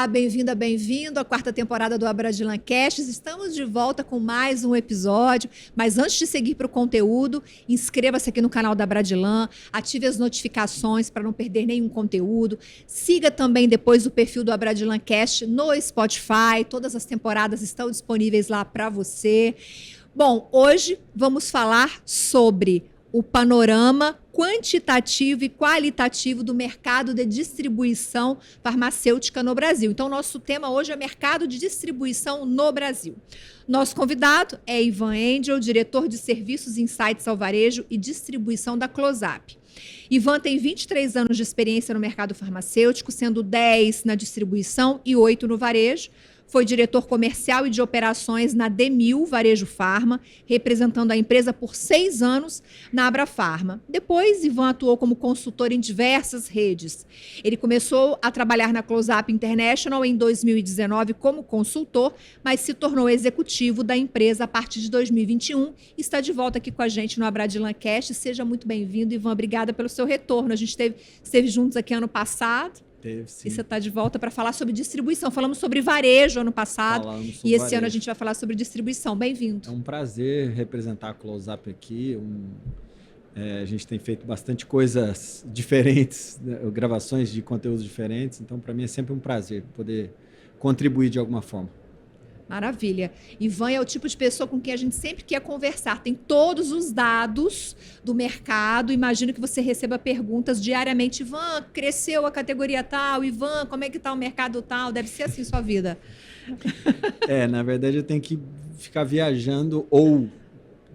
Olá, bem-vinda, bem-vindo à quarta temporada do Abradilan Cast. Estamos de volta com mais um episódio, mas antes de seguir para o conteúdo, inscreva-se aqui no canal da Abradilan, ative as notificações para não perder nenhum conteúdo, siga também depois o perfil do Abradilan Cast no Spotify, todas as temporadas estão disponíveis lá para você. Bom, hoje vamos falar sobre o panorama quantitativo e qualitativo do mercado de distribuição farmacêutica no Brasil. Então, nosso tema hoje é mercado de distribuição no Brasil. Nosso convidado é Ivan Angel, diretor de Serviços Insights ao Varejo e Distribuição da Close-Up. Ivan tem 23 anos de experiência no mercado farmacêutico, sendo 10 na distribuição e 8 no varejo. Foi diretor comercial e de operações na Demil Varejo Farma, representando a empresa por 6 anos na Abrafarma. Depois, Ivan atuou como consultor em diversas redes. Ele começou a trabalhar na Close-Up International em 2019 como consultor, mas se tornou executivo da empresa a partir de 2021 e está de volta aqui com a gente no Abradilan Cast. Seja muito bem-vindo, Ivan. Obrigada pelo seu retorno. A gente esteve juntos aqui ano passado. Teve, sim. E você está de volta para falar sobre distribuição. Falamos sobre varejo ano passado e esse varejo. ano a gente vai falar sobre distribuição. Bem-vindo. É um prazer representar a Close-Up aqui. A gente tem feito bastante coisas diferentes, né? Gravações de conteúdos diferentes. Então, para mim, é sempre um prazer poder contribuir de alguma forma. Maravilha. Ivan é o tipo de pessoa com quem a gente sempre quer conversar. Tem todos os dados do mercado. Imagino que você receba perguntas diariamente. Ivan, cresceu a categoria tal? Ivan, como é que está o mercado tal? Deve ser assim sua vida. Na verdade, eu tenho que ficar viajando, ou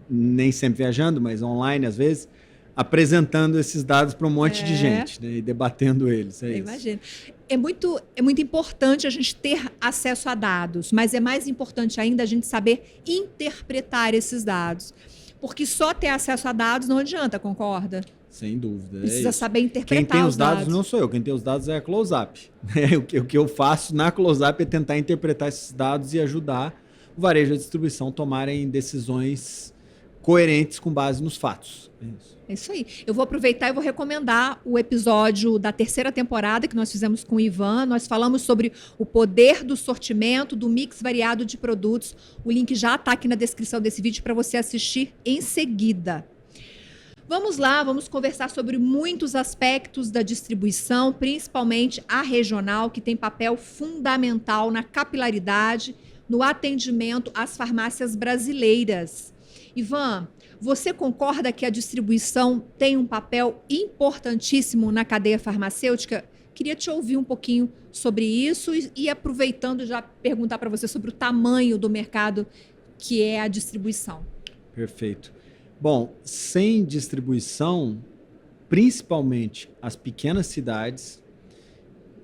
nem sempre viajando, mas online às vezes, apresentando esses dados para um monte de gente, né, e debatendo eles. Imagino. É muito importante a gente ter acesso a dados, mas é mais importante ainda a gente saber interpretar esses dados. Porque só ter acesso a dados não adianta, concorda? Sem dúvida. Precisa saber interpretar Quem tem os dados não sou eu, quem tem os dados é a Close-Up. O que eu faço na Close-Up é tentar interpretar esses dados e ajudar o varejo e a distribuição a tomarem decisões coerentes com base nos fatos. É isso aí. Eu vou aproveitar e vou recomendar o episódio da terceira temporada que nós fizemos com o Ivan. Nós falamos sobre o poder do sortimento, do mix variado de produtos. O link já está aqui na descrição desse vídeo para você assistir em seguida. Vamos lá, vamos conversar sobre muitos aspectos da distribuição, principalmente a regional, que tem papel fundamental na capilaridade, no atendimento às farmácias brasileiras. Ivan, você concorda que a distribuição tem um papel importantíssimo na cadeia farmacêutica? Queria te ouvir um pouquinho sobre isso e aproveitando já perguntar para você sobre o tamanho do mercado que é a distribuição. Perfeito. Bom, sem distribuição, principalmente as pequenas cidades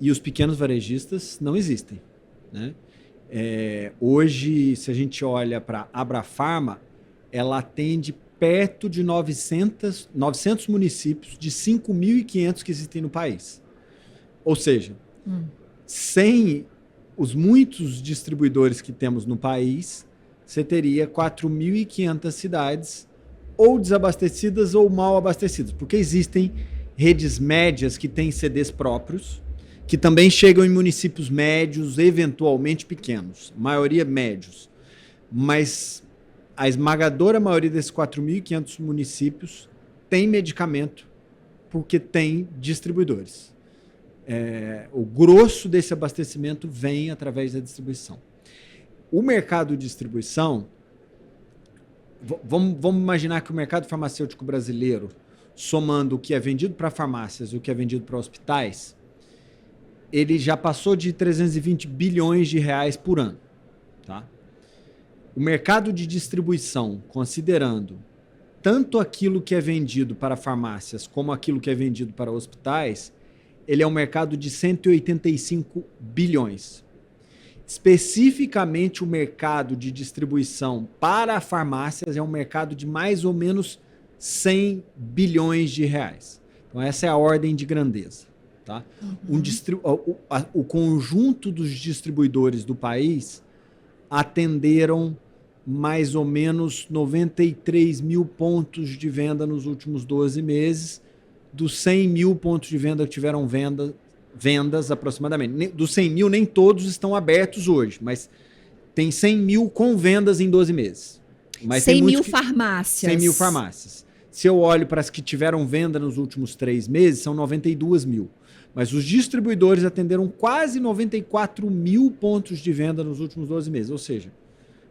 e os pequenos varejistas não existem, né? Hoje, se a gente olha para a Abrafarma, ela atende perto de 900 municípios de 5.500 que existem no país. Ou seja, sem os muitos distribuidores que temos no país, você teria 4.500 cidades ou desabastecidas ou mal abastecidas, porque existem redes médias que têm CDs próprios, que também chegam em municípios médios, eventualmente pequenos, maioria médios, mas a esmagadora maioria desses 4.500 municípios tem medicamento porque tem distribuidores. O grosso desse abastecimento vem através da distribuição. O mercado de distribuição, vamos imaginar que o mercado farmacêutico brasileiro, somando o que é vendido para farmácias e o que é vendido para hospitais, ele já passou de 320 bilhões de reais por ano, tá? O mercado de distribuição, considerando tanto aquilo que é vendido para farmácias como aquilo que é vendido para hospitais, ele é um mercado de 185 bilhões. Especificamente o mercado de distribuição para farmácias é um mercado de mais ou menos 100 bilhões de reais. Então essa é a ordem de grandeza, tá? O conjunto dos distribuidores do país atenderam mais ou menos 93 mil pontos de venda nos últimos 12 meses. Dos 100 mil pontos de venda que tiveram venda, vendas aproximadamente. Dos 100 mil, nem todos estão abertos hoje, mas tem 100 mil com vendas em 12 meses. Mas 100 mil farmácias. 100 mil farmácias. Se eu olho para as que tiveram venda nos últimos 3 meses, são 92 mil. Mas os distribuidores atenderam quase 94 mil pontos de venda nos últimos 12 meses. Ou seja,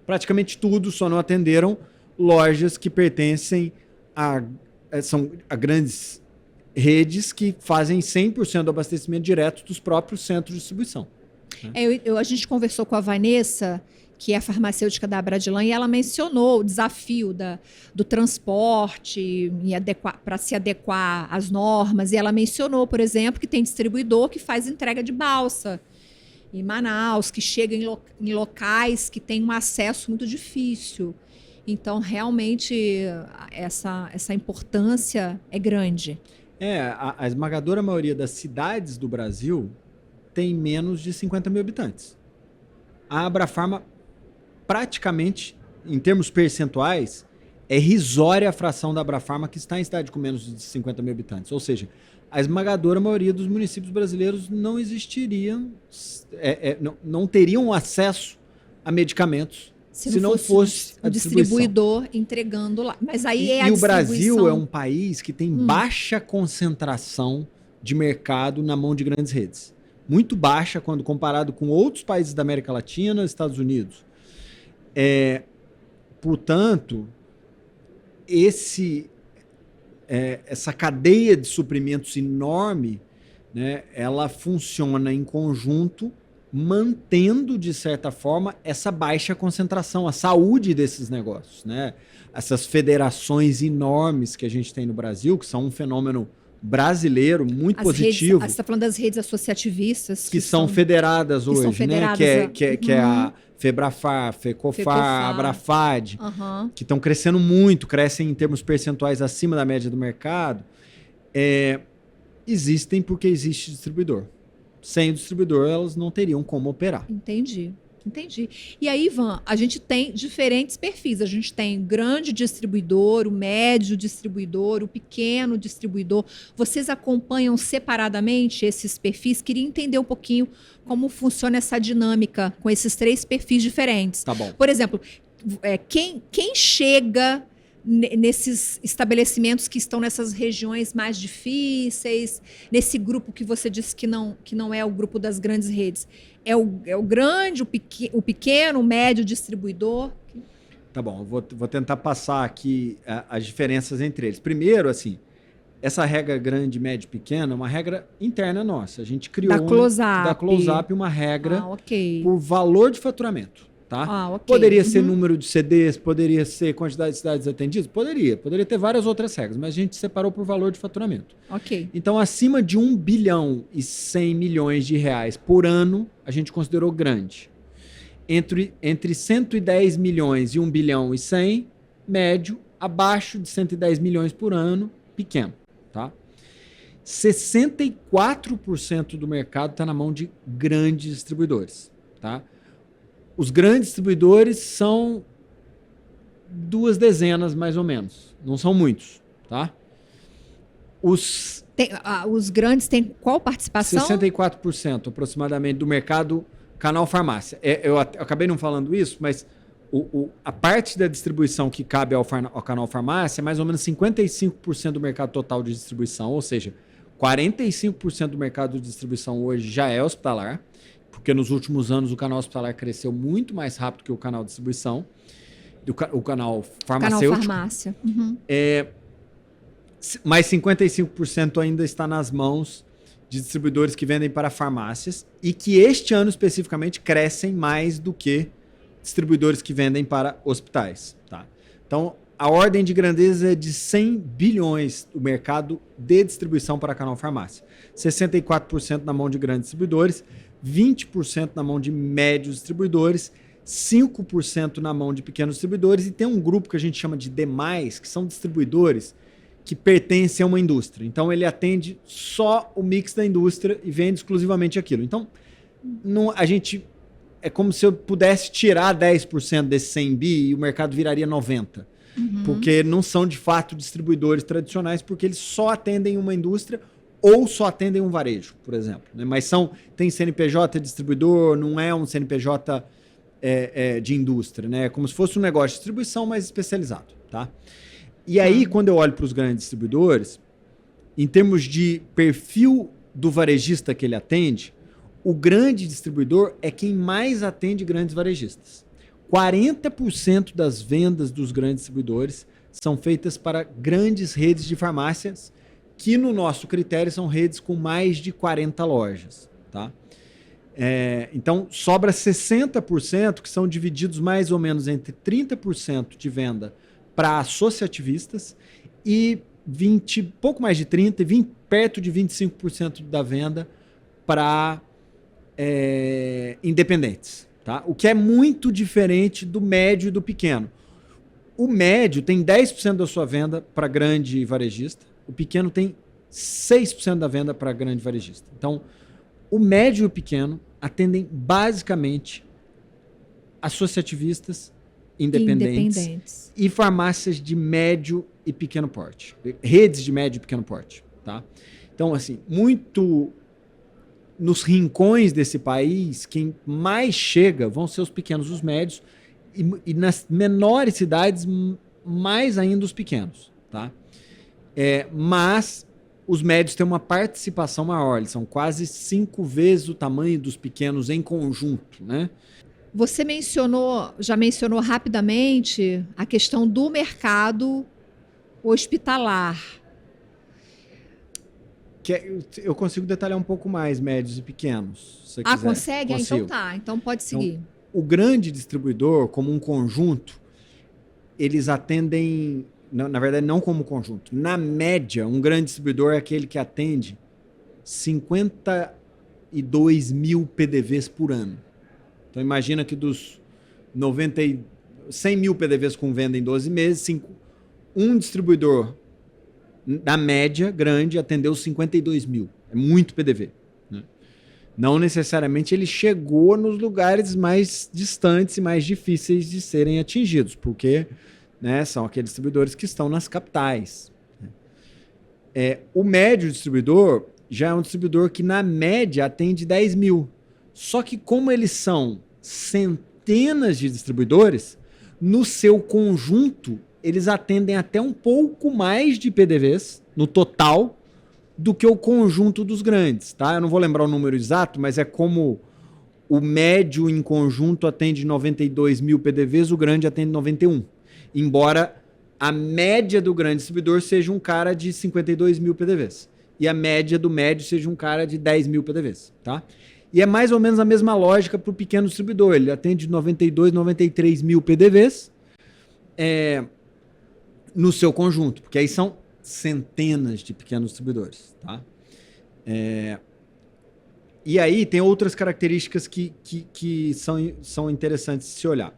praticamente tudo, só não atenderam lojas que pertencem a grandes redes que fazem 100% do abastecimento direto dos próprios centros de distribuição. A gente conversou com a Vanessa, que é a farmacêutica da Abradilan, e ela mencionou o desafio do transporte para se adequar às normas. E ela mencionou, por exemplo, que tem distribuidor que faz entrega de balsa em Manaus, que chega em locais que têm um acesso muito difícil. Então, realmente, essa importância é grande. A esmagadora maioria das cidades do Brasil tem menos de 50 mil habitantes. A Abrafarma, praticamente, em termos percentuais, é irrisória a fração da Abrafarma que está em cidade com menos de 50 mil habitantes. Ou seja, a esmagadora maioria dos municípios brasileiros não existiriam, não teriam acesso a medicamentos se não fosse o distribuidor entregando lá. Mas aí e o Brasil é um país que tem baixa concentração de mercado na mão de grandes redes. Muito baixa quando comparado com outros países da América Latina e Estados Unidos. Portanto, essa cadeia de suprimentos enorme, né, ela funciona em conjunto, mantendo, de certa forma, essa baixa concentração, a saúde desses negócios, né? Essas federações enormes que a gente tem no Brasil, que são um fenômeno brasileiro muito positivo. Você está falando das redes associativistas. Que são federadas hoje, federadas, né? Que é a Febrafar, Fecofar, Abrafad, que estão crescendo muito, crescem em termos percentuais acima da média do mercado. Existem porque existe distribuidor. Sem o distribuidor, elas não teriam como operar. Entendi. E aí, Ivan, a gente tem diferentes perfis. A gente tem o grande distribuidor, o médio distribuidor, o pequeno distribuidor. Vocês acompanham separadamente esses perfis? Queria entender um pouquinho como funciona essa dinâmica com esses 3 perfis diferentes. Tá bom. Por exemplo, quem chega nesses estabelecimentos que estão nessas regiões mais difíceis, nesse grupo que você disse que não é o grupo das grandes redes? É o grande, o pequeno, o médio distribuidor? Tá bom, eu vou tentar passar aqui as diferenças entre eles. Primeiro, assim, essa regra grande, médio, pequeno é uma regra interna nossa. A gente criou da Close-Up uma regra por valor de faturamento. Tá? Poderia ser número de CDs, poderia ser quantidade de cidades atendidas? Poderia ter várias outras regras, mas a gente separou por valor de faturamento. Então, acima de 1 bilhão e 100 milhões de reais por ano, a gente considerou grande. Entre 110 milhões e 1 bilhão e 100, médio, abaixo de 110 milhões por ano, pequeno. Tá? 64% do mercado está na mão de grandes distribuidores. Tá? Os grandes distribuidores são 2 dezenas, mais ou menos. Não são muitos, tá? Os grandes têm qual participação? 64% aproximadamente do mercado canal farmácia. Eu acabei não falando isso, mas a parte da distribuição que cabe ao canal farmácia é mais ou menos 55% do mercado total de distribuição, ou seja, 45% do mercado de distribuição hoje já é hospitalar, porque nos últimos anos o canal hospitalar cresceu muito mais rápido que o canal de distribuição, o canal farmacêutico. Canal farmácia. Mas 55% ainda está nas mãos de distribuidores que vendem para farmácias e que este ano especificamente crescem mais do que distribuidores que vendem para hospitais. Tá? Então, a ordem de grandeza é de 100 bilhões o mercado de distribuição para canal farmácia. 64% na mão de grandes distribuidores, 20% na mão de médios distribuidores, 5% na mão de pequenos distribuidores e tem um grupo que a gente chama de demais, que são distribuidores que pertencem a uma indústria. Então, ele atende só o mix da indústria e vende exclusivamente aquilo. Então, é como se eu pudesse tirar 10% desse 100 bi e o mercado viraria 90%. Porque não são, de fato, distribuidores tradicionais, porque eles só atendem uma indústria ou só atendem um varejo, por exemplo. Né? Mas tem CNPJ distribuidor, não é um CNPJ de indústria. Né? É como se fosse um negócio de distribuição mais especializado. Tá? E aí, quando eu olho para os grandes distribuidores, em termos de perfil do varejista que ele atende, o grande distribuidor é quem mais atende grandes varejistas. 40% das vendas dos grandes distribuidores são feitas para grandes redes de farmácias, que no nosso critério são redes com mais de 40 lojas. Tá? Então, sobra 60%, que são divididos mais ou menos entre 30% de venda para associativistas e pouco mais de 30%, perto de 25% da venda para independentes. Tá? O que é muito diferente do médio e do pequeno. O médio tem 10% da sua venda para grande varejista, o pequeno tem 6% da venda para grande varejista. Então, o médio e o pequeno atendem basicamente associativistas, independentes e farmácias de médio e pequeno porte. Redes de médio e pequeno porte. Tá? Então, assim, muito nos rincões desse país, quem mais chega vão ser os pequenos, os médios, e nas menores cidades, mais ainda os pequenos. Tá? Mas os médios têm uma participação maior, eles são quase 5 vezes o tamanho dos pequenos em conjunto. Né? Você já mencionou rapidamente a questão do mercado hospitalar. Eu consigo detalhar um pouco mais médios e pequenos. Se você quiser. Consegue? Consigo. Então tá, então pode seguir. Então, o grande distribuidor, como um conjunto, eles atendem, na verdade não como conjunto, na média, um grande distribuidor é aquele que atende 52 mil PDVs por ano. Então imagina que dos 100 mil PDVs com venda em 12 meses, um distribuidor, na média, grande, atendeu 52 mil. É muito PDV. Né? Não necessariamente ele chegou nos lugares mais distantes e mais difíceis de serem atingidos, porque né, são aqueles distribuidores que estão nas capitais. O médio distribuidor já é um distribuidor que, na média, atende 10 mil. Só que como eles são centenas de distribuidores, no seu conjunto, eles atendem até um pouco mais de PDVs no total do que o conjunto dos grandes. Tá? Eu não vou lembrar o número exato, mas é como o médio em conjunto atende 92 mil PDVs, o grande atende 91. Embora a média do grande distribuidor seja um cara de 52 mil PDVs. E a média do médio seja um cara de 10 mil PDVs. Tá? E é mais ou menos a mesma lógica para o pequeno distribuidor. Ele atende 92, 93 mil PDVs no seu conjunto, porque aí são centenas de pequenos distribuidores. Tá? E aí tem outras características que são interessantes de se olhar.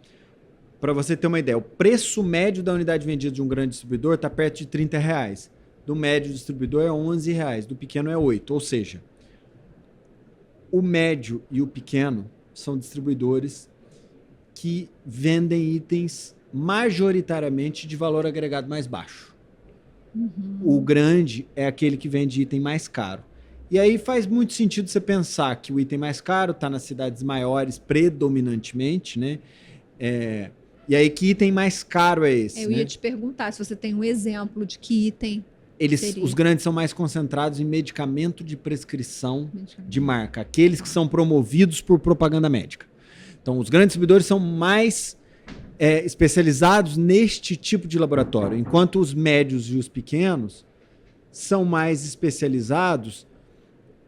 Para você ter uma ideia, o preço médio da unidade vendida de um grande distribuidor está perto de R$30. Do médio distribuidor é R$11, do pequeno é 8. Ou seja, o médio e o pequeno são distribuidores que vendem itens majoritariamente de valor agregado mais baixo. Uhum. O grande é aquele que vende item mais caro. E aí faz muito sentido você pensar que o item mais caro está nas cidades maiores predominantemente, né? E aí que item mais caro é esse? Eu ia te perguntar se você tem um exemplo de que item seria. Os grandes são mais concentrados em medicamento de prescrição de marca, aqueles que são promovidos por propaganda médica. Então, os grandes distribuidores são mais especializados neste tipo de laboratório, enquanto os médios e os pequenos são mais especializados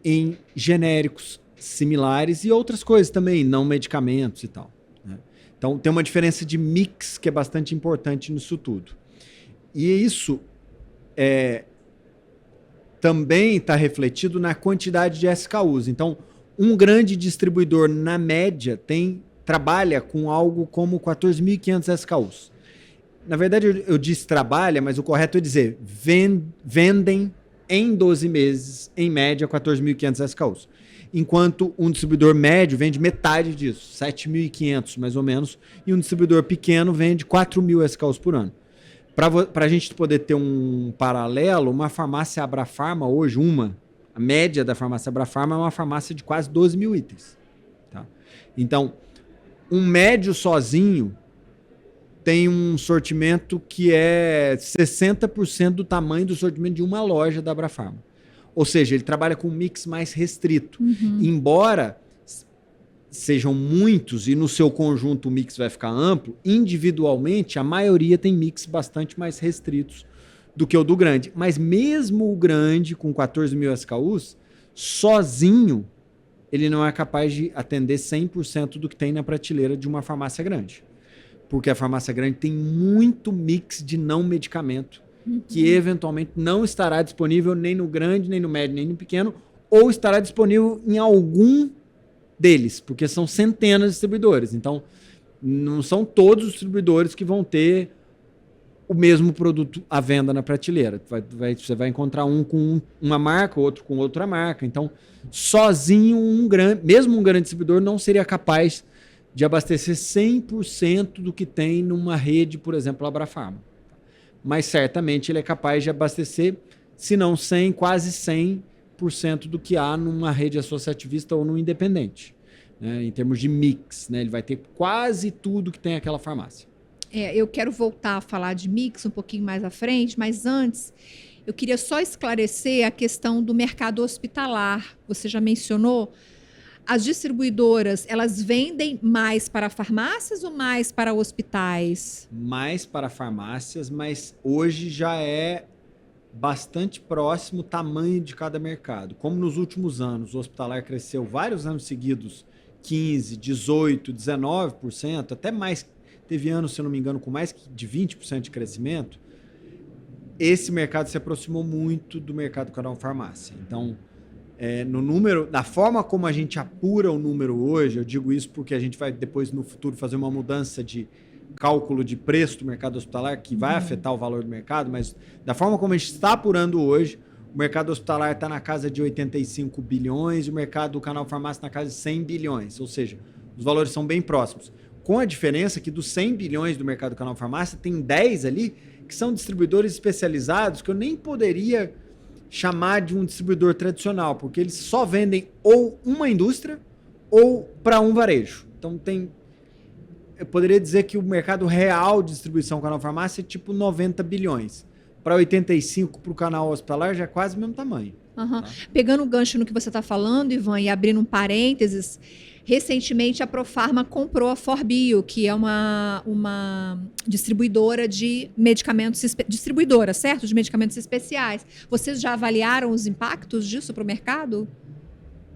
em genéricos similares e outras coisas também, não medicamentos e tal. Né? Então, tem uma diferença de mix que é bastante importante nisso tudo. E isso também está refletido na quantidade de SKUs. Então, um grande distribuidor, na média, trabalha com algo como 14.500 SKUs. Na verdade, eu disse trabalha, mas o correto é dizer vendem em 12 meses, em média, 14.500 SKUs. Enquanto um distribuidor médio vende metade disso, 7.500 mais ou menos, e um distribuidor pequeno vende 4.000 SKUs por ano. Para a gente poder ter um paralelo, uma farmácia Abrafarma hoje, A média da farmácia Abrafarma é uma farmácia de quase 12 mil itens. Tá? Então, um médio sozinho tem um sortimento que é 60% do tamanho do sortimento de uma loja da Abrafarma. Ou seja, ele trabalha com um mix mais restrito. Embora sejam muitos e no seu conjunto o mix vai ficar amplo, individualmente a maioria tem mix bastante mais restritos do que o do grande. Mas mesmo o grande, com 14 mil SKUs, sozinho, ele não é capaz de atender 100% do que tem na prateleira de uma farmácia grande. Porque a farmácia grande tem muito mix de não medicamento, que eventualmente não estará disponível nem no grande, nem no médio, nem no pequeno, ou estará disponível em algum deles, porque são centenas de distribuidores. Então, não são todos os distribuidores que vão ter o mesmo produto à venda na prateleira. Você vai encontrar um com uma marca, outro com outra marca. Então, sozinho, mesmo um grande distribuidor não seria capaz de abastecer 100% do que tem numa rede, por exemplo, Abrafarma. Mas certamente ele é capaz de abastecer, se não 100, quase 100% do que há numa rede associativista ou no independente, né? Em termos de mix, né? Ele vai ter quase tudo que tem aquela farmácia. Eu quero voltar a falar de mix um pouquinho mais à frente, mas antes eu queria só esclarecer a questão do mercado hospitalar. Você já mencionou, as distribuidoras, elas vendem mais para farmácias ou mais para hospitais? Mais para farmácias, mas hoje já é bastante próximo o tamanho de cada mercado. Como nos últimos anos o hospitalar cresceu vários anos seguidos, 15%, 18%, 19%, até mais. Teve anos, se eu não me engano, com mais de 20% de crescimento. Esse mercado se aproximou muito do mercado canal farmácia. Então, no número, da forma como a gente apura o número hoje, eu digo isso porque a gente vai depois no futuro fazer uma mudança de cálculo de preço do mercado hospitalar que vai afetar o valor do mercado, mas da forma como a gente está apurando hoje, o mercado hospitalar está na casa de 85 bilhões e o mercado do canal farmácia na casa de 100 bilhões, ou seja, os valores são bem próximos. Com a diferença que dos 100 bilhões do mercado do canal farmácia, tem 10 ali que são distribuidores especializados que eu nem poderia chamar de um distribuidor tradicional, porque eles só vendem ou uma indústria ou para um varejo. Então eu poderia dizer que o mercado real de distribuição canal farmácia é tipo 90 bilhões. Para 85 para o canal hospitalar já é quase o mesmo tamanho. Tá? Pegando o gancho no que você está falando, Ivan, e abrindo um parênteses, recentemente a Profarma comprou a Forbio, que é uma distribuidora de medicamentos, distribuidora, certo? De medicamentos especiais. Vocês já avaliaram os impactos disso para o mercado?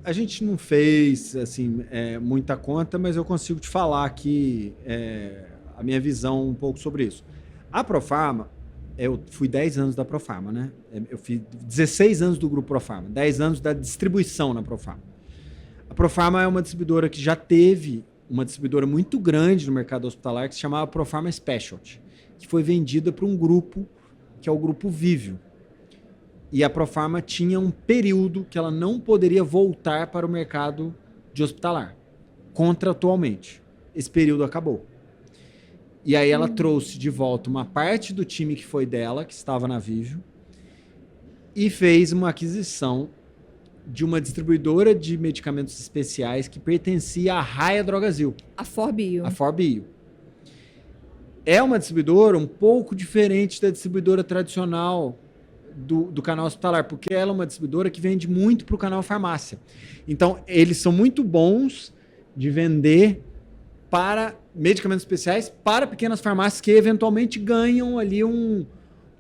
A gente não fez assim, muita conta, mas eu consigo te falar aqui a minha visão um pouco sobre isso. A Profarma, eu fui 10 anos da Profarma, né? Eu fiz 16 anos do grupo Profarma, 10 anos da distribuição na Profarma. A Profarma é uma distribuidora que já teve uma distribuidora muito grande no mercado hospitalar que se chamava Profarma Specialty, que foi vendida para um grupo que é o Grupo Vivio. E a Profarma tinha um período que ela não poderia voltar para o mercado de hospitalar, contratualmente. Esse período acabou. E aí ela trouxe de volta uma parte do time que foi dela, que estava na Vivio, e fez uma aquisição de uma distribuidora de medicamentos especiais que pertencia à Raia Drogasil. A Forbio. A Forbio. É uma distribuidora um pouco diferente da distribuidora tradicional do canal hospitalar, porque ela é uma distribuidora que vende muito para o canal farmácia. Então, eles são muito bons de vender para medicamentos especiais para pequenas farmácias que eventualmente ganham ali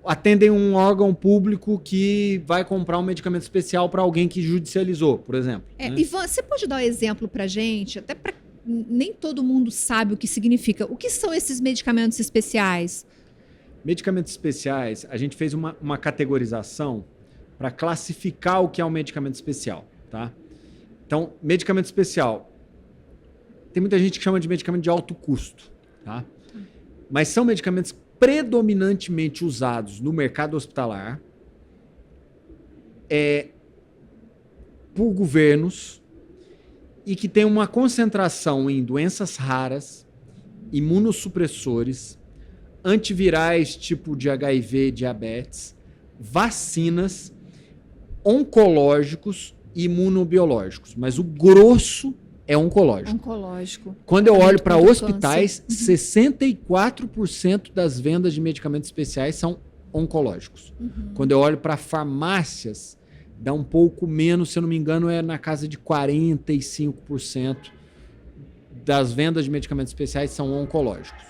atendem um órgão público que vai comprar um medicamento especial para alguém que judicializou, por exemplo. Né? Ivan, você pode dar um exemplo para a gente? Até para nem todo mundo sabe o que significa. O que são esses medicamentos especiais? Medicamentos especiais, a gente fez uma categorização para classificar o que é um medicamento especial, tá? Então, medicamento especial, tem muita gente que chama de medicamento de alto custo, tá? Mas são medicamentos predominantemente usados no mercado hospitalar por governos e que tem uma concentração em doenças raras, imunossupressores, antivirais tipo de HIV, diabetes, vacinas oncológicos e imunobiológicos, mas o grosso é oncológico. Oncológico. Quando eu olho para contra o hospitais, 64% das vendas de medicamentos especiais são oncológicos. Quando eu olho para farmácias, dá um pouco menos, se eu não me engano, é na casa de 45% das vendas de medicamentos especiais são oncológicos.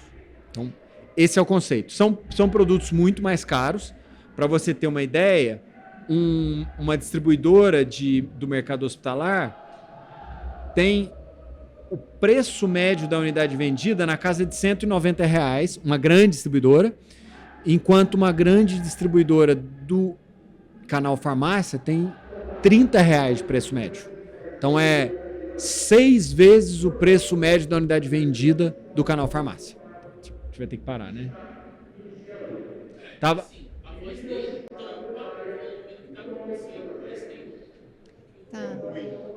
Então, esse é o conceito. São produtos muito mais caros. Para você ter uma ideia, uma distribuidora do mercado hospitalar tem o preço médio da unidade vendida na casa de R$190, uma grande distribuidora, enquanto uma grande distribuidora do canal farmácia tem R$30 de preço médio. Então é 6 vezes o preço médio da unidade vendida do canal farmácia. A gente vai ter que parar, né? Tava... Tá.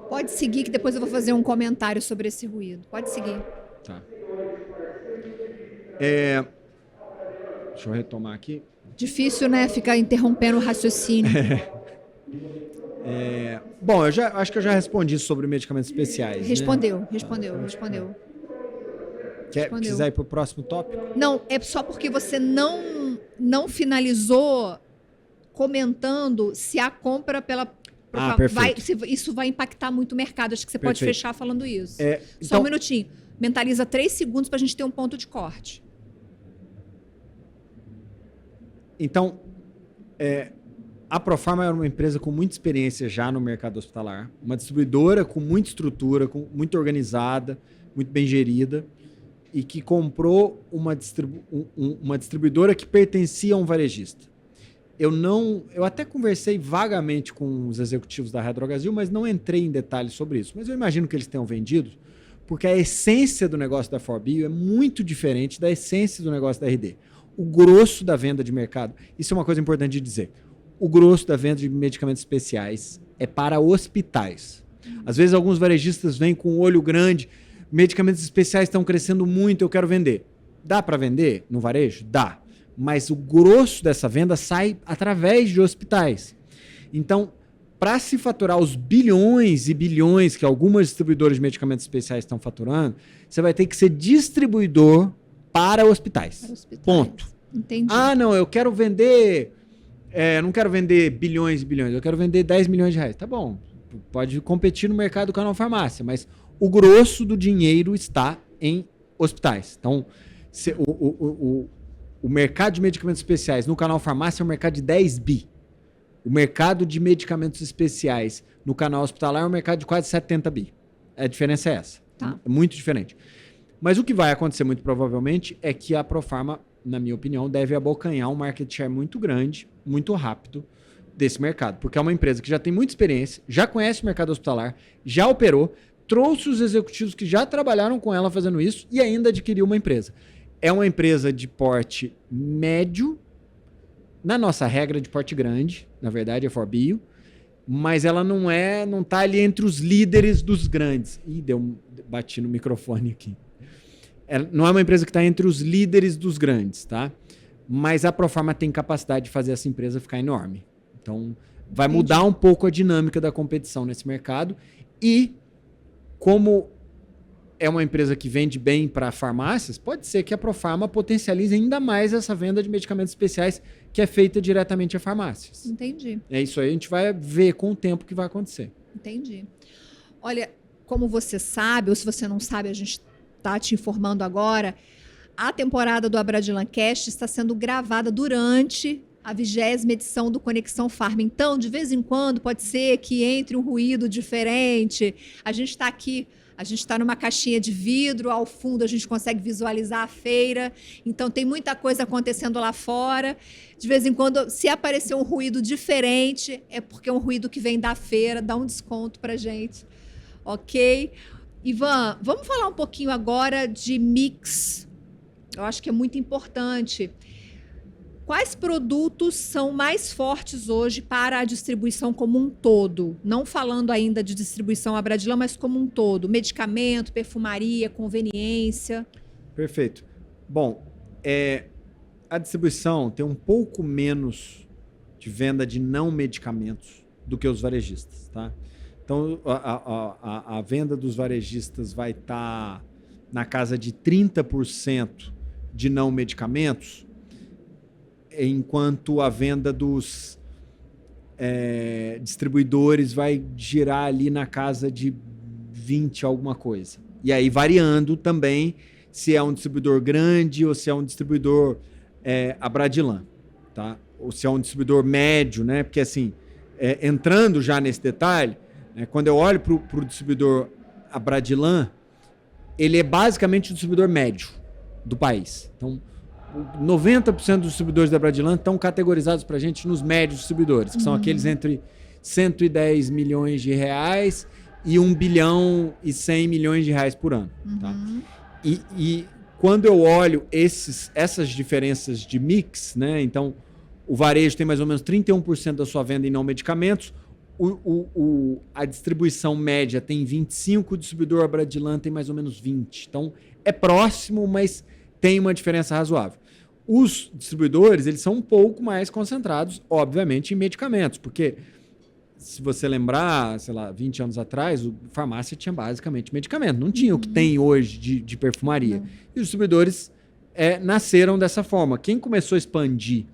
Pode seguir, que depois eu vou fazer um comentário sobre esse ruído. Pode seguir. Tá. Deixa eu retomar aqui. Difícil, né? Ficar interrompendo o raciocínio. Bom, acho que eu já respondi sobre medicamentos especiais. Respondeu. Né? Respondeu. Ir para o próximo tópico? Não, é só porque você não finalizou comentando se a compra pela... isso vai impactar muito o mercado. Acho que você pode fechar falando isso. Só um minutinho. Mentaliza 3 segundos para a gente ter um ponto de corte. Então, a Profarma era uma empresa com muita experiência já no mercado hospitalar, uma distribuidora com muita estrutura, muito organizada, muito bem gerida, e que comprou uma distribuidora que pertencia a um varejista. Eu até conversei vagamente com os executivos da Redrogasil, mas não entrei em detalhes sobre isso. Mas eu imagino que eles tenham vendido, porque a essência do negócio da 4Bio é muito diferente da essência do negócio da RD. O grosso da venda de mercado, isso é uma coisa importante de dizer, o grosso da venda de medicamentos especiais é para hospitais. Às vezes alguns varejistas vêm com um olho grande, medicamentos especiais estão crescendo muito, eu quero vender. Dá para vender no varejo? Dá. Mas o grosso dessa venda sai através de hospitais. Então, para se faturar os bilhões e bilhões que algumas distribuidoras de medicamentos especiais estão faturando, você vai ter que ser distribuidor para hospitais. Ponto. Entendi. Não, eu quero vender... não quero vender bilhões e bilhões, eu quero vender 10 milhões de reais. Tá bom, pode competir no mercado do canal farmácia, mas o grosso do dinheiro está em hospitais. Então, o mercado de medicamentos especiais no canal farmácia é um mercado de 10 bi. O mercado de medicamentos especiais no canal hospitalar é um mercado de quase 70 bi. A diferença é essa. Tá. É muito diferente. Mas o que vai acontecer muito provavelmente é que a Profarma, na minha opinião, deve abocanhar um market share muito grande, muito rápido desse mercado. Porque é uma empresa que já tem muita experiência, já conhece o mercado hospitalar, já operou, trouxe os executivos que já trabalharam com ela fazendo isso e ainda adquiriu uma empresa. É uma empresa de porte médio, na nossa regra de porte grande, na verdade é 4Bio, mas ela não está ali entre os líderes dos grandes. Bati no microfone aqui. Não é uma empresa que está entre os líderes dos grandes, tá? Mas a Profarma tem capacidade de fazer essa empresa ficar enorme. Então, vai mudar um pouco a dinâmica da competição nesse mercado. E, como é uma empresa que vende bem para farmácias, pode ser que a Profarma potencialize ainda mais essa venda de medicamentos especiais que é feita diretamente a farmácias. Entendi. É isso aí, a gente vai ver com o tempo que vai acontecer. Entendi. Olha, como você sabe, ou se você não sabe, a gente está te informando agora, a temporada do Abradilan Cast está sendo gravada durante a 20ª edição do Conexão Farma. Então, de vez em quando, pode ser que entre um ruído diferente. A gente está aqui, a gente está numa caixinha de vidro, ao fundo a gente consegue visualizar a feira. Então, tem muita coisa acontecendo lá fora. De vez em quando, se aparecer um ruído diferente, é porque é um ruído que vem da feira, dá um desconto para gente. Ok? Ivan, vamos falar um pouquinho agora de mix. Eu acho que é muito importante. Quais produtos são mais fortes hoje para a distribuição como um todo? Não falando ainda de distribuição Abradilan, mas como um todo. Medicamento, perfumaria, conveniência. Perfeito. Bom, a distribuição tem um pouco menos de venda de não medicamentos do que os varejistas, tá? Então, a venda dos varejistas vai estar na casa de 30% de não medicamentos, enquanto a venda dos distribuidores vai girar ali na casa de 20 alguma coisa. E aí variando também se é um distribuidor grande ou se é um distribuidor Abradilan, tá? Ou se é um distribuidor médio, né? Porque assim, entrando já nesse detalhe, né, quando eu olho para o distribuidor Abradilan, ele é basicamente o distribuidor médio do país. Então, 90% dos distribuidores da Abradilan estão categorizados para a gente nos médios distribuidores, que são aqueles entre 110 milhões de reais e 1 bilhão e 100 milhões de reais por ano. Tá? E quando eu olho essas diferenças de mix, né, então o varejo tem mais ou menos 31% da sua venda em não medicamentos, a distribuição média tem 25%, o distribuidor Abradilan tem mais ou menos 20%. Então, é próximo, mas tem uma diferença razoável. Os distribuidores, eles são um pouco mais concentrados, obviamente, em medicamentos, porque se você lembrar, sei lá, 20 anos atrás, a farmácia tinha basicamente medicamento, não tinha o que tem hoje de perfumaria. E os distribuidores nasceram dessa forma. Quem começou a expandir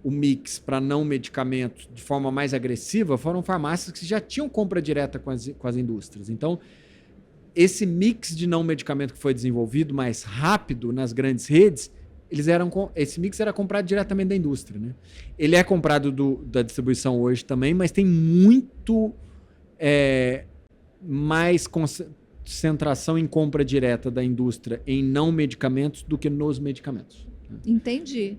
o mix para não medicamentos de forma mais agressiva foram farmácias que já tinham compra direta com as indústrias. Então, esse mix de não medicamento que foi desenvolvido mais rápido nas grandes redes, esse mix era comprado diretamente da indústria, né? Ele é comprado da distribuição hoje também, mas tem muito mais concentração em compra direta da indústria em não medicamentos do que nos medicamentos. Entendi.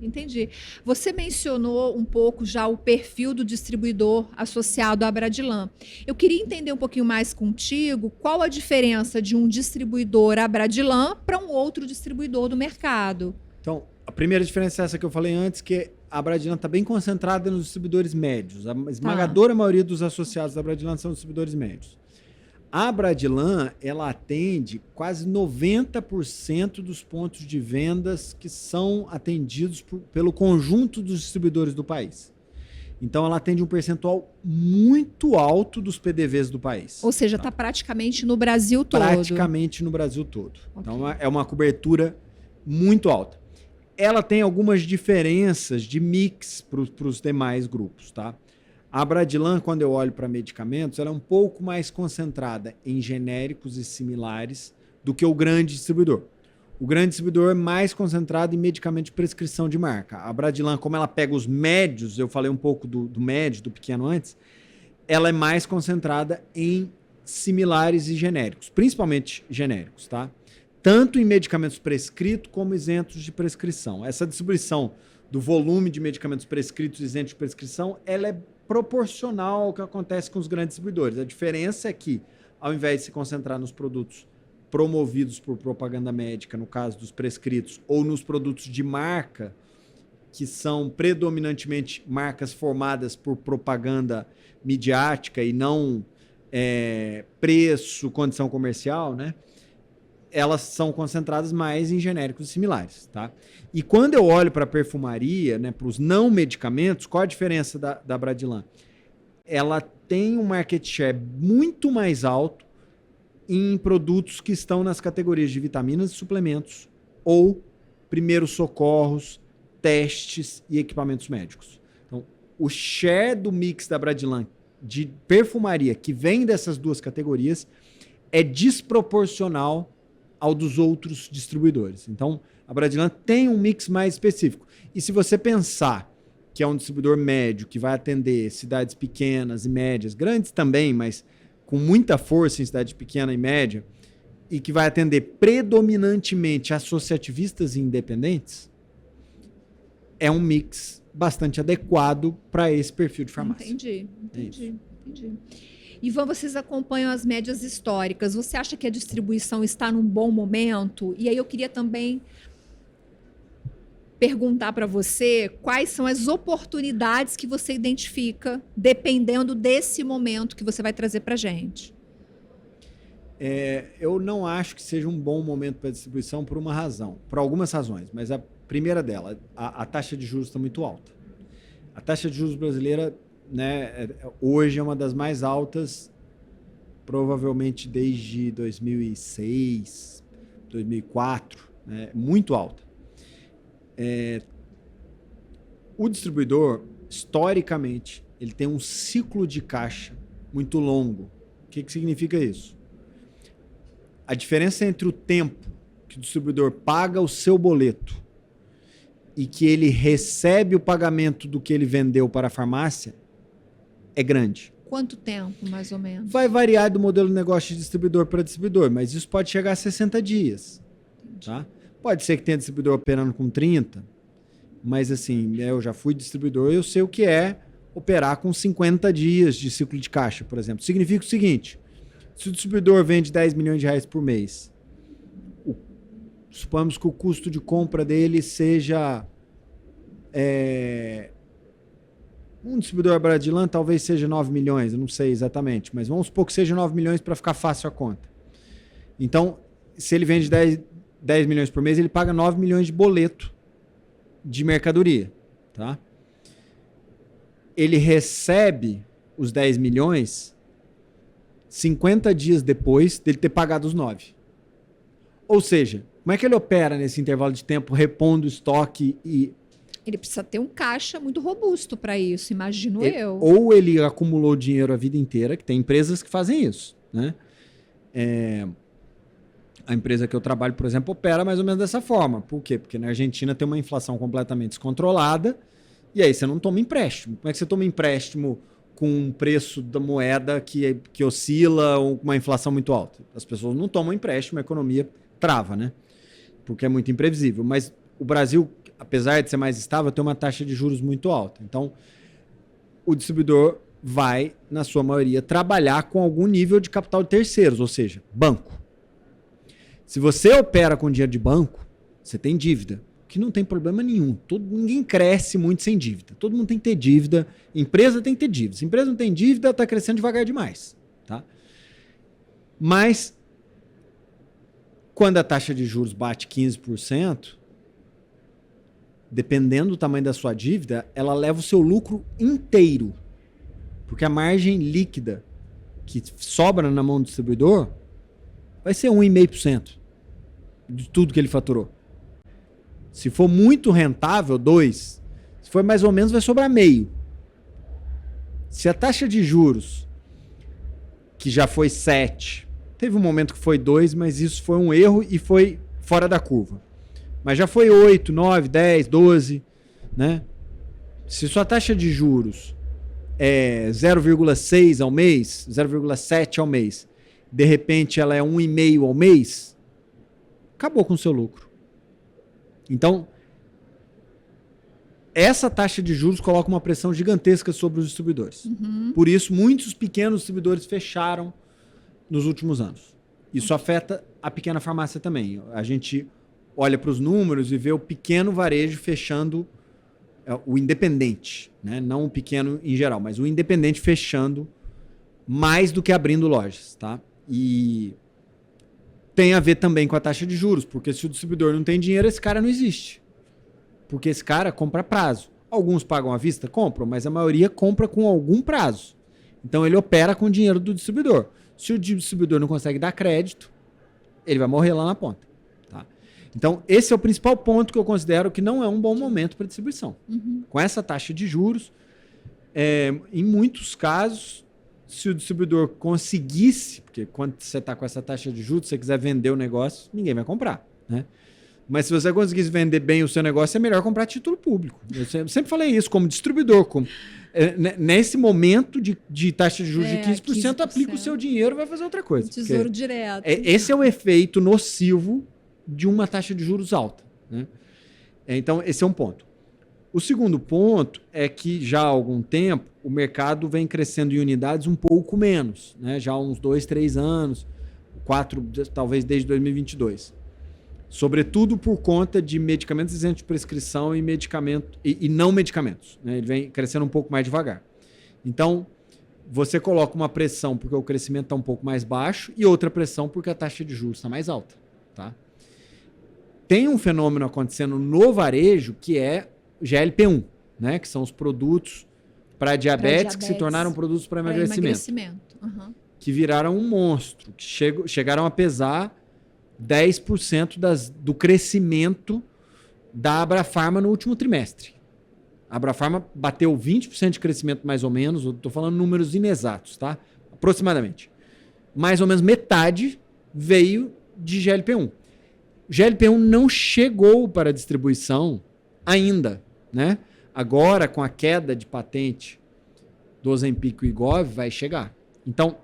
Você mencionou um pouco já o perfil do distribuidor associado à Abradilan. Eu queria entender um pouquinho mais contigo qual a diferença de um distribuidor Abradilan para um outro distribuidor do mercado. Então, a primeira diferença é essa que eu falei antes, que a Abradilan está bem concentrada nos distribuidores médios. A esmagadora maioria dos associados da Abradilan são distribuidores médios. A Abradilan, ela atende quase 90% dos pontos de vendas que são atendidos pelo conjunto dos distribuidores do país. Então, ela atende um percentual muito alto dos PDVs do país. Ou seja, está praticamente no Brasil todo. Praticamente no Brasil todo. Okay. Então, é uma cobertura muito alta. Ela tem algumas diferenças de mix para os demais grupos, tá? A Abradilan, quando eu olho para medicamentos, ela é um pouco mais concentrada em genéricos e similares do que o grande distribuidor. O grande distribuidor é mais concentrado em medicamento de prescrição de marca. A Abradilan, como ela pega os médios, eu falei um pouco do médio, do pequeno antes, ela é mais concentrada em similares e genéricos, principalmente genéricos, tá? Tanto em medicamentos prescritos como isentos de prescrição. Essa distribuição do volume de medicamentos prescritos e isentos de prescrição, ela é proporcional ao que acontece com os grandes distribuidores. A diferença é que, ao invés de se concentrar nos produtos promovidos por propaganda médica, no caso dos prescritos, ou nos produtos de marca, que são predominantemente marcas formadas por propaganda midiática e não preço, condição comercial, né? Elas são concentradas mais em genéricos similares, tá? E quando eu olho para a perfumaria, né, para os não medicamentos, qual a diferença da Abradilan? Ela tem um market share muito mais alto em produtos que estão nas categorias de vitaminas e suplementos ou primeiros socorros, testes e equipamentos médicos. Então, o share do mix da Abradilan de perfumaria que vem dessas duas categorias é desproporcional ao dos outros distribuidores. Então, a Abradilan tem um mix mais específico. E se você pensar que é um distribuidor médio que vai atender cidades pequenas e médias, grandes também, mas com muita força em cidade pequena e média, e que vai atender predominantemente associativistas e independentes, é um mix bastante adequado para esse perfil de farmácia. Entendi. Ivan, vocês acompanham as médias históricas. Você acha que a distribuição está num bom momento? E aí eu queria também perguntar para você quais são as oportunidades que você identifica dependendo desse momento que você vai trazer para a gente. Eu não acho que seja um bom momento para a distribuição por uma razão, por algumas razões, mas a primeira dela, a taxa de juros está muito alta. A taxa de juros brasileira né, hoje é uma das mais altas, provavelmente desde 2006, 2004, né, muito alta. O distribuidor, historicamente, ele tem um ciclo de caixa muito longo. O que significa isso? A diferença entre o tempo que o distribuidor paga o seu boleto e que ele recebe o pagamento do que ele vendeu para a farmácia é grande. Quanto tempo, mais ou menos? Vai variar do modelo de negócio de distribuidor para distribuidor, mas isso pode chegar a 60 dias. Tá? Pode ser que tenha distribuidor operando com 30, mas assim, eu já fui distribuidor e eu sei o que é operar com 50 dias de ciclo de caixa, por exemplo. Significa o seguinte, se o distribuidor vende 10 milhões de reais por mês, suponhamos que o custo de compra dele seja... um distribuidor Abradilan talvez seja 9 milhões, eu não sei exatamente, mas vamos supor que seja 9 milhões para ficar fácil a conta. Então, se ele vende 10 milhões por mês, ele paga 9 milhões de boleto de mercadoria. Tá? Ele recebe os 10 milhões 50 dias depois dele ter pagado os 9. Ou seja, como é que ele opera nesse intervalo de tempo, repondo estoque e... Ele precisa ter um caixa muito robusto para isso, imagino eu. Ou ele acumulou dinheiro a vida inteira, que tem empresas que fazem isso, né? A empresa que eu trabalho, por exemplo, opera mais ou menos dessa forma. Por quê? Porque na Argentina tem uma inflação completamente descontrolada e aí você não toma empréstimo. Como é que você toma empréstimo com um preço da moeda que oscila ou com uma inflação muito alta? As pessoas não tomam empréstimo, a economia trava, né? Porque é muito imprevisível. Mas o Brasil, apesar de ser mais estável, tem uma taxa de juros muito alta. Então, o distribuidor vai, na sua maioria, trabalhar com algum nível de capital de terceiros, ou seja, banco. Se você opera com dinheiro de banco, você tem dívida, que não tem problema nenhum. Ninguém cresce muito sem dívida. Todo mundo tem que ter dívida. Empresa tem que ter dívida. Se a empresa não tem dívida, está crescendo devagar demais. Tá? Mas, quando a taxa de juros bate 15%, dependendo do tamanho da sua dívida, ela leva o seu lucro inteiro. Porque a margem líquida que sobra na mão do distribuidor vai ser 1,5% de tudo que ele faturou. Se for muito rentável, 2%. Se for mais ou menos, vai sobrar meio. Se a taxa de juros, que já foi 7%, teve um momento que foi 2%, mas isso foi um erro e foi fora da curva. Mas já foi 8, 9, 10, 12, né? Se sua taxa de juros é 0,6 ao mês, 0,7 ao mês, de repente ela é 1,5 ao mês, acabou com o seu lucro. Então, essa taxa de juros coloca uma pressão gigantesca sobre os distribuidores. Uhum. Por isso, muitos pequenos distribuidores fecharam nos últimos anos. Isso afeta a pequena farmácia também. A gente olha para os números e vê o pequeno varejo fechando, o independente, né? Não o pequeno em geral, mas o independente fechando mais do que abrindo lojas, tá? E tem a ver também com a taxa de juros, porque se o distribuidor não tem dinheiro, esse cara não existe. Porque esse cara compra prazo. Alguns pagam à vista? Compram, mas a maioria compra com algum prazo. Então ele opera com o dinheiro do distribuidor. Se o distribuidor não consegue dar crédito, ele vai morrer lá na ponta. Tá? Então esse é o principal ponto que eu considero que não é um bom momento para distribuição. Uhum. Com essa taxa de juros, em muitos casos, se o distribuidor conseguisse, porque quando você está com essa taxa de juros, se você quiser vender o negócio, ninguém vai comprar, né? Mas se você conseguisse vender bem o seu negócio, é melhor comprar título público. Eu sempre falei isso, como distribuidor. Nesse momento de taxa de juros de 15%, aplica o seu dinheiro e vai fazer outra coisa. Tesouro direto. Esse é o efeito nocivo de uma taxa de juros alta, né? Então, esse é um ponto. O segundo ponto é que já há algum tempo o mercado vem crescendo em unidades um pouco menos, né? Já há uns 2, 3 anos, 4, talvez desde 2022. Sobretudo por conta de medicamentos isentos de prescrição e não medicamentos, né? Ele vem crescendo um pouco mais devagar. Então, você coloca uma pressão porque o crescimento está um pouco mais baixo e outra pressão porque a taxa de juros está mais alta. Tá? Tem um fenômeno acontecendo no varejo que é GLP-1, né? Que são os produtos para diabetes que se tornaram produtos para emagrecimento. Uhum. Que viraram um monstro, que chegaram a pesar 10% do crescimento da Abrafarma no último trimestre. A Abrafarma bateu 20% de crescimento mais ou menos, eu estou falando números inexatos, tá? Aproximadamente. Mais ou menos metade veio de GLP-1. GLP-1 não chegou para distribuição ainda, né? Agora, com a queda de patente do Ozempic e Wegovy, vai chegar. Então,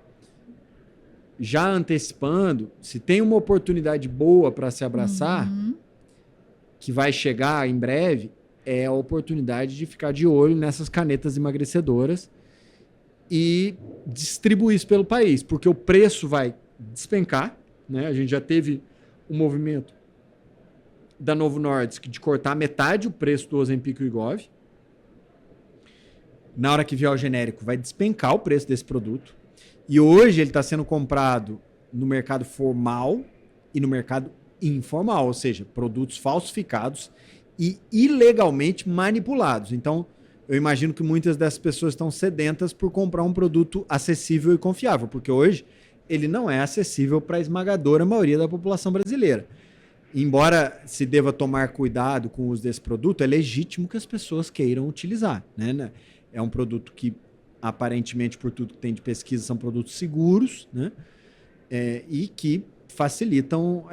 já antecipando, se tem uma oportunidade boa para se abraçar, que vai chegar em breve, é a oportunidade de ficar de olho nessas canetas emagrecedoras e distribuir isso pelo país, porque o preço vai despencar, né? A gente já teve um movimento da Novo Nordisk de cortar metade o preço do Ozempic e Wegovy. Na hora que vier o genérico, vai despencar o preço desse produto. E hoje ele está sendo comprado no mercado formal e no mercado informal, ou seja, produtos falsificados e ilegalmente manipulados. Então, eu imagino que muitas dessas pessoas estão sedentas por comprar um produto acessível e confiável, porque hoje ele não é acessível para a esmagadora maioria da população brasileira. Embora se deva tomar cuidado com o uso desse produto, é legítimo que as pessoas queiram utilizar, né? É um produto que, aparentemente, por tudo que tem de pesquisa, são produtos seguros, né? E que facilitam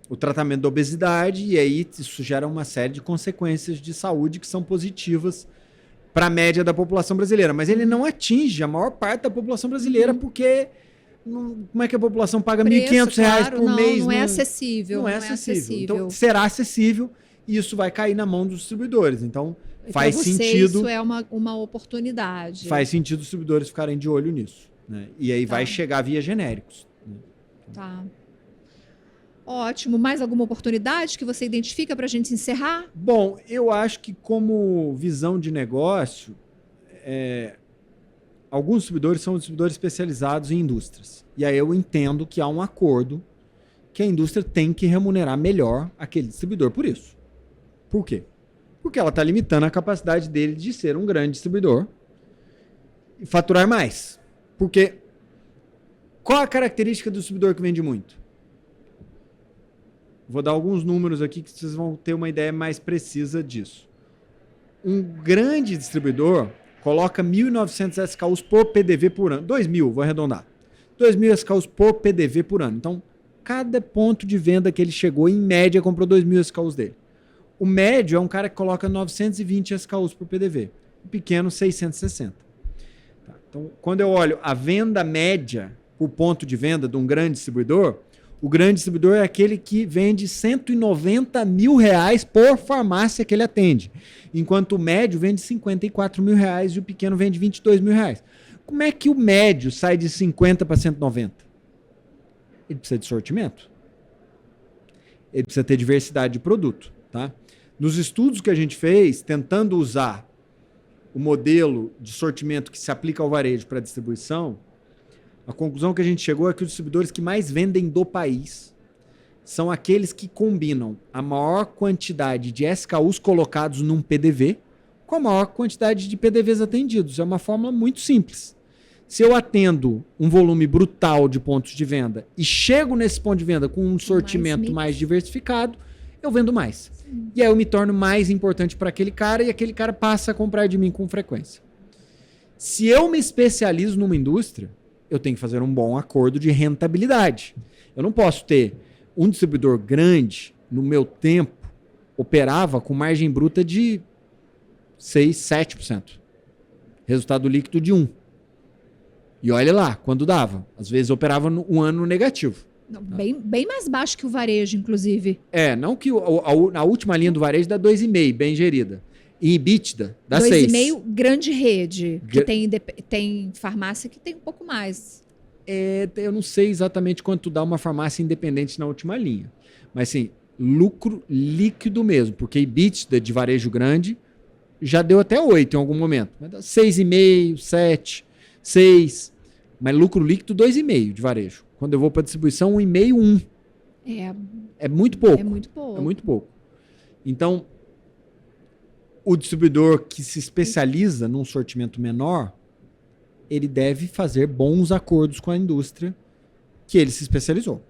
o tratamento da obesidade, e aí isso gera uma série de consequências de saúde que são positivas para a média da população brasileira. Mas ele não atinge a maior parte da população brasileira, porque como é que a população paga R$ 1.500 por mês? Não é acessível. Não é acessível. Então, será acessível e isso vai cair na mão dos distribuidores. Então faz sentido. Isso é uma oportunidade. Faz sentido os distribuidores ficarem de olho nisso, né? E aí vai chegar via genéricos. Né? Tá. Ótimo. Mais alguma oportunidade que você identifica para a gente encerrar? Bom, eu acho que como visão de negócio, alguns distribuidores são distribuidores especializados em indústrias. E aí eu entendo que há um acordo que a indústria tem que remunerar melhor aquele distribuidor por isso. Por quê? Porque ela está limitando a capacidade dele de ser um grande distribuidor e faturar mais. Porque qual a característica do distribuidor que vende muito? Vou dar alguns números aqui que vocês vão ter uma ideia mais precisa disso. Um grande distribuidor coloca 1.900 SKUs por PDV por ano. 2.000, vou arredondar. 2.000 SKUs por PDV por ano. Então, cada ponto de venda que ele chegou, em média, comprou 2.000 SKUs dele. O médio é um cara que coloca 920 SKUs por PDV. O pequeno, 660. Tá. Então, quando eu olho a venda média por ponto de venda de um grande distribuidor, o grande distribuidor é aquele que vende R$190 mil por farmácia que ele atende. Enquanto o médio vende R$54 mil e o pequeno vende R$22 mil. Como é que o médio sai de 50 para 190? Ele precisa de sortimento. Ele precisa ter diversidade de produto. Tá? Nos estudos que a gente fez, tentando usar o modelo de sortimento que se aplica ao varejo para distribuição, a conclusão que a gente chegou é que os distribuidores que mais vendem do país são aqueles que combinam a maior quantidade de SKUs colocados num PDV com a maior quantidade de PDVs atendidos. É uma fórmula muito simples. Se eu atendo um volume brutal de pontos de venda e chego nesse ponto de venda com um sortimento mais diversificado, eu vendo mais. Sim. E aí eu me torno mais importante para aquele cara e aquele cara passa a comprar de mim com frequência. Se eu me especializo numa indústria, eu tenho que fazer um bom acordo de rentabilidade. Eu não posso ter um distribuidor grande, no meu tempo, operava com margem bruta de 6, 7%. Resultado líquido de 1%. E olha lá, quando dava. Às vezes operava um ano negativo. Não, bem mais baixo que o varejo, inclusive. Não que a última linha do varejo dá 2,5, bem gerida. E EBITDA dá 6. 2,5 grande rede. Que tem farmácia que tem um pouco mais. Eu não sei exatamente quanto dá uma farmácia independente na última linha. Mas assim, lucro líquido mesmo. Porque EBITDA de varejo grande já deu até 8 em algum momento. Mas dá 6,5, 7, 6. Mas lucro líquido 2,5 de varejo. Quando eu vou para distribuição, 1,5, 1. É muito pouco. É muito pouco. É muito pouco. Então, o distribuidor que se especializa num sortimento menor, ele deve fazer bons acordos com a indústria que ele se especializou,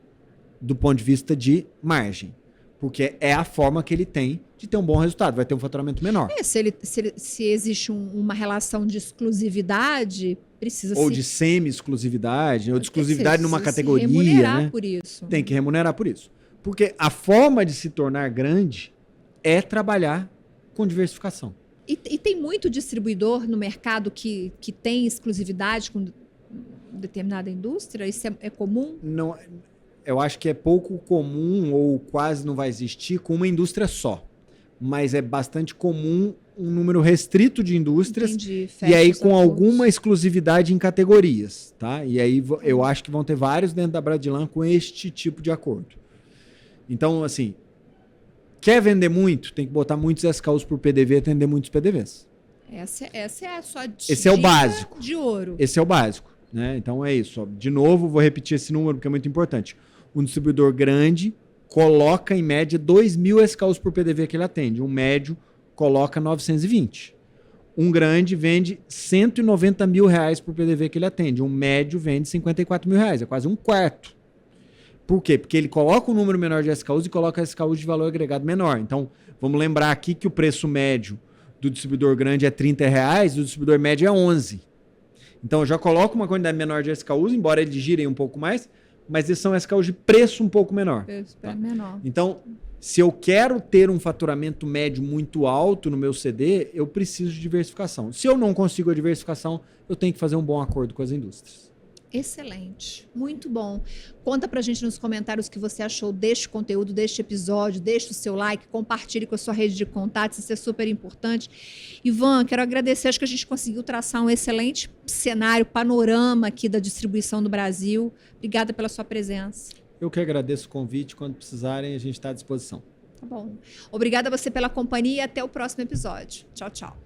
do ponto de vista de margem. Porque é a forma que ele tem de ter um bom resultado, vai ter um faturamento menor. Se existe uma relação de exclusividade, precisa Ou de semi-exclusividade, ou de exclusividade numa categoria. Remunerar, né? Por isso. Tem que remunerar por isso. Porque a forma de se tornar grande é trabalhar com diversificação. E tem muito distribuidor no mercado que tem exclusividade com determinada indústria? Isso é comum? Não, eu acho que é pouco comum ou quase não vai existir com uma indústria só. Mas é bastante comum um número restrito de indústrias. Entendi, e aí com acordos. alguma exclusividade em categorias, tá? E aí eu acho que vão ter vários dentro da Bradilan com este tipo de acordo. Então, assim, quer vender muito? Tem que botar muitos SKUs por PDV e atender muitos PDVs. Essa é a sua dica. Esse é o básico. De ouro. Esse é o básico, né? Então é isso. Ó. De novo, vou repetir esse número porque é muito importante. Um distribuidor grande coloca em média 2.000 SKUs por PDV que ele atende. Um médio coloca 920. Um grande vende 190 mil reais por PDV que ele atende. Um médio vende 54 mil reais. É quase um quarto. Por quê? Porque ele coloca um número menor de SKUs e coloca SKUs de valor agregado menor. Então, vamos lembrar aqui que o preço médio do distribuidor grande é 30 reais, do distribuidor médio é 11. Então, eu já coloco uma quantidade menor de SKUs, embora eles girem um pouco mais, mas eles são SKUs de preço um pouco menor. Tá? Menor. Então, se eu quero ter um faturamento médio muito alto no meu CD, eu preciso de diversificação. Se eu não consigo a diversificação, eu tenho que fazer um bom acordo com as indústrias. Excelente, muito bom. Conta pra gente nos comentários o que você achou deste conteúdo, deste episódio, deixe o seu like, compartilhe com a sua rede de contatos, isso é super importante. Ivan, quero agradecer, acho que a gente conseguiu traçar um excelente cenário, panorama aqui da distribuição do Brasil. Obrigada pela sua presença. Eu que agradeço o convite, quando precisarem a gente está à disposição. Tá bom. Obrigada a você pela companhia e até o próximo episódio. Tchau, tchau.